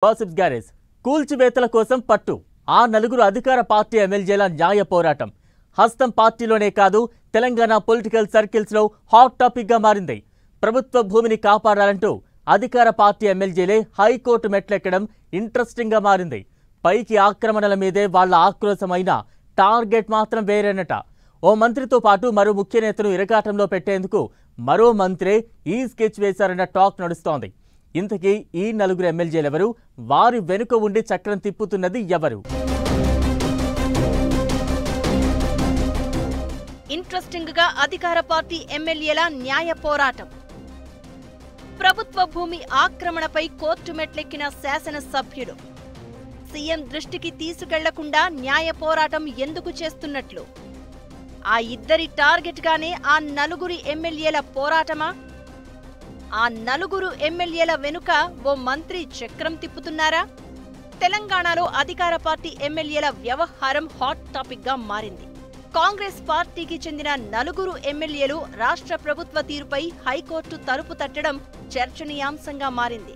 Gossips garage కూల్చివేతల కోసం పట్టు ఆ నలుగురు అధికార పార్టీ ఎమ్మెల్యేల న్యాయ పోరాటం హస్తం పార్టీలోనే కాదు తెలంగాణ పొలిటికల్ సర్కిల్స్ లో హాట్ టాపిక్ గా మారింది. ప్రభుత్వ భూమిని కాపాడాలంటూ అధికార పార్టీ ఎమ్మెల్యేలే హైకోర్టు మెట్లెక్కడం ఇంట్రెస్టింగ్ గా మారింది. పైకి ఆక్రమణల మీదే వాళ్ళ ఆక్రోశమైన టార్గెట్ మాత్రం వేరేనట. ఓ మంత్రితో పాటు మరో ముఖ్య నేతను ఇరకాటంలో పెట్టేందుకు మరో మంత్రే ఈ స్కెచ్ వేశారన్న టాక్ నడుస్తోంది. ఇంతకీ ఈ నలుగురు ఎమ్మెల్యేలెవరు? వారి వెనుక ఉండి చక్రం తిప్పుతున్నది ఎవరు? ఇంట్రెస్టింగ్ గా అధికార పార్టీ ఎమ్మెల్యేల న్యాయ పోరాటం. ప్రభుత్వ భూమి ఆక్రమణపై కోర్టు మెట్లెక్కిన శాసనసభ్యులు సీఎం దృష్టికి తీసుకెళ్లకుండా న్యాయ పోరాటం ఎందుకు చేస్తున్నట్లు? ఆ ఇద్దరి టార్గెట్ గానే ఆ నలుగురి ఎమ్మెల్యేల పోరాటమా? ఆ నలుగురు ఎమ్మెల్యేల వెనుక ఓ మంత్రి చక్రం తిప్పుతున్నారా? తెలంగాణలో అధికార పార్టీ ఎమ్మెల్యేల వ్యవహారం హాట్ టాపిక్ గా మారింది. కాంగ్రెస్ పార్టీకి చెందిన నలుగురు ఎమ్మెల్యేలు రాష్ట్ర ప్రభుత్వ తీరుపై హైకోర్టు తలుపు తట్టడం చర్చనీయాంశంగా మారింది.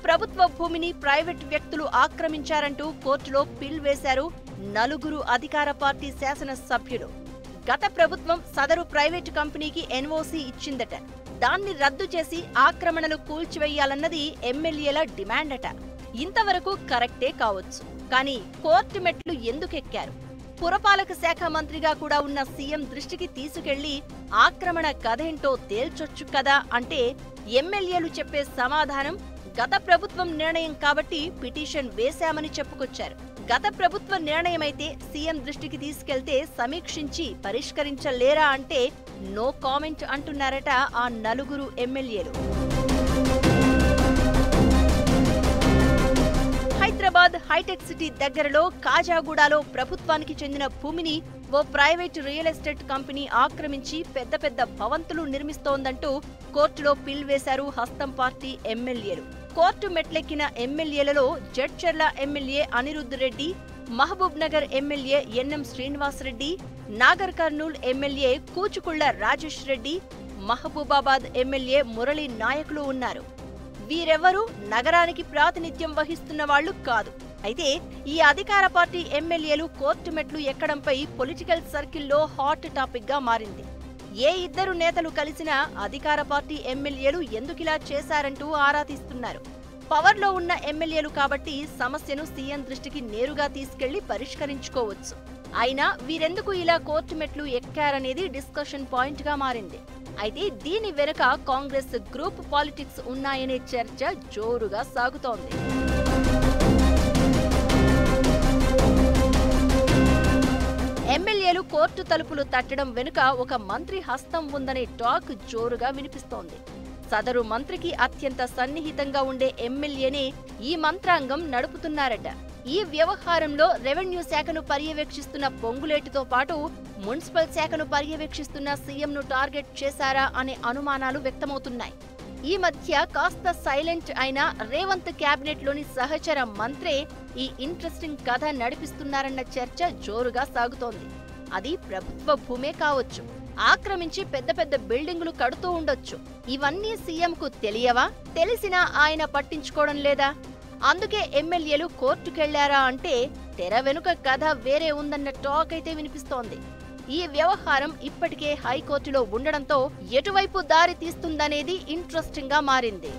ప్రభుత్వ భూమిని ప్రైవేట్ వ్యక్తులు ఆక్రమించారంటూ కోర్టులో పిల్ వేశారు నలుగురు అధికార పార్టీ శాసనసభ్యులు. గత ప్రభుత్వం సదరు ప్రైవేటు కంపెనీకి ఎన్ఓసీ ఇచ్చిందట. దాన్ని రద్దు చేసి ఆక్రమణలు కూల్చివేయాలన్నది ఎమ్మెల్యేల డిమాండ్ అట. ఇంతవరకు కరెక్టే కావచ్చు, కానీ కోర్టు మెట్లు ఎందుకెక్కారు? పురపాలక శాఖ మంత్రిగా కూడా ఉన్న సీఎం దృష్టికి తీసుకెళ్లి ఆక్రమణ కథేంటో తేల్చొచ్చు కదా అంటే ఎమ్మెల్యేలు చెప్పే సమాధానం గత ప్రభుత్వం నిర్ణయం కాబట్టి పిటిషన్ వేశామని చెప్పుకొచ్చారు. గత ప్రభుత్వ నిర్ణయమైతే సీఎం దృష్టికి తీసుకెళ్తే సమీక్షించి పరిష్కరించలేరా అంటే నో కామెంట్ అంటున్నారట ఆ నలుగురు ఎమ్మెల్యేలు. హైదరాబాద్ హైటెక్ సిటీ దగ్గరలో కాజాగూడలో ప్రభుత్వానికి చెందిన భూమిని ఓ ప్రైవేటు రియల్ ఎస్టేట్ కంపెనీ ఆక్రమించి పెద్ద పెద్ద భవంతులు నిర్మిస్తోందంటూ కోర్టులో పిల్ వేశారు హస్తం పార్టీ ఎమ్మెల్యేలు. కోర్టు మెట్లెక్కిన ఎమ్మెల్యేలలో Jadcherla MLA Anirudh Reddy, Mahabub Nagar MLA NM Srinivas Reddy, Nagar Kurnool MLA Kuchukulla Rajesh Reddy, Mahabubabad MLA Murali నాయకులు ఉన్నారు. వీరెవరూ నగరానికి ప్రాతినిధ్యం వహిస్తున్న వాళ్లు కాదు. అయితే ఈ అధికార పార్టీ ఎమ్మెల్యేలు కోర్టు మెట్లు ఎక్కడంపై పొలిటికల్ సర్కిల్లో హాట్ టాపిక్ గా మారింది. ఏ ఇద్దరు నేతలు కలిసినా అధికార పార్టీ ఎమ్మెల్యేలు ఎందుకిలా చేశారంటూ ఆరా తీస్తున్నారు. పవర్లో ఉన్న ఎమ్మెల్యేలు కాబట్టి సమస్యను సీఎం దృష్టికి నేరుగా తీసుకెళ్లి పరిష్కరించుకోవచ్చు. అయినా వీరెందుకు ఇలా కోర్టు మెట్లు ఎక్కారనేది డిస్కషన్ పాయింట్ గా మారింది. అయితే దీని వెనుక కాంగ్రెస్ గ్రూప్ పాలిటిక్స్ ఉన్నాయనే చర్చ జోరుగా సాగుతోంది. ఎమ్మెల్యేలు కోర్టు తలుపులు తట్టడం వెనుక ఒక మంత్రి హస్తం ఉందనే టాక్ జోరుగా వినిపిస్తోంది. సదరు మంత్రికి అత్యంత సన్నిహితంగా ఉండే ఎమ్మెల్యేనే ఈ మంత్రాంగం నడుపుతున్నారట. ఈ వ్యవహారంలో రెవెన్యూ శాఖను పర్యవేక్షిస్తున్న పొంగులేటితో పాటు మున్సిపల్ శాఖను పర్యవేక్షిస్తున్న సీఎంను టార్గెట్ చేశారా అనే అనుమానాలు వ్యక్తమవుతున్నాయి. ఈ మధ్య కాస్త సైలెంట్ అయిన రేవంత్ క్యాబినెట్ లోని సహచర మంత్రే ఈ ఇంట్రెస్టింగ్ కథ నడిపిస్తున్నారన్న చర్చ జోరుగా సాగుతోంది. అది ప్రభుత్వ భూమే కావచ్చు, ఆక్రమించి పెద్ద పెద్ద బిల్డింగులు కడుతూ ఉండొచ్చు. ఇవన్నీ సీఎంకు తెలియవా? తెలిసినా ఆయన పట్టించుకోవడం లేదా? అందుకే ఎమ్మెల్యేలు కోర్టుకెళ్లారా అంటే తెర వెనుక కథ వేరే ఉందన్న టాక్ అయితే వినిపిస్తోంది. ఈ వ్యవహారం ఇప్పటికే హైకోర్టులో ఉండడంతో ఎటువైపు దారి తీస్తుందనేది ఇంట్రెస్టింగ్ గా మారింది.